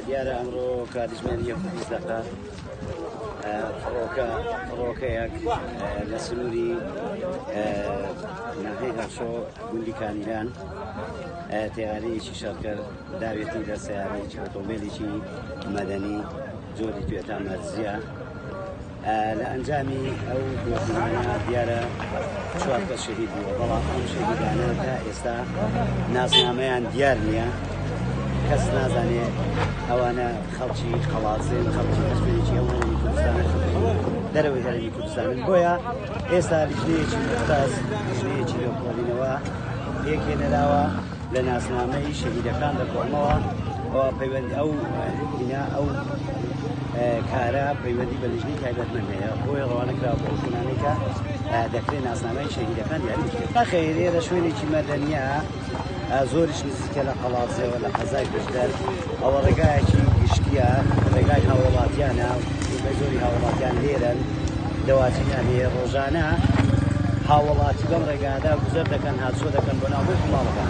دیارە ئەمڕۆ کاتژمێری 20 دقه فڕۆکەیەک لە سنووری ناحەی هەڵشۆ گوندی کانیلان تێغارەیەکی شەڕکرد داوێتی لە سەیارەیەکی ئۆتۆمبیلێکی مەدەنی جۆری توێتا مەرزیە. لە ئەنجامی ئەو دۆزینانە دیارە 4 کەس شەهید بووە، بەڵام ئەم شەهیدانە تا ئێستا ناسنامەیان دیار نییە، کەس نازانێ ئەوانە خەڵکی خەڵازن، خەڵکی هەستێکی ئەو هەرێمی کوردستانە، دەرەوەی هەرێمی کوردستانن. بۆیە ئێستا لیژنەیەکی مختاز، لیژنەیەکی لێکۆڵینەوە پێکهێنراوە لە ناسنامەی شەهیدەکان دەکۆڵمەوە ئەوە پەیوەندی ئەو کارە پەیوەندی بە لیژنەی تایبەتمەند هەیە، بۆیە ڕەوانەکراوە بۆ ژنانەی کە دەکرێت ناسنامەی شەهیدەکان دیاری بکرێت. نەخێر لە شوێنێکی مەدەنیە زۆریش نزیکە لە قەڵازیەوە لە قەزای بەشدەر، ئەوە ڕێگایەکی گشتیە، ڕێگای هاوڵاتیانە، بە زۆری هاوڵاتیان لێرەن، دەواتیان هەیە ڕۆژانە هاوڵاتی بەم ڕێگادا گوزەر دەکەن، هاتوچۆ دەکەن بۆ ناو ماڵەکان.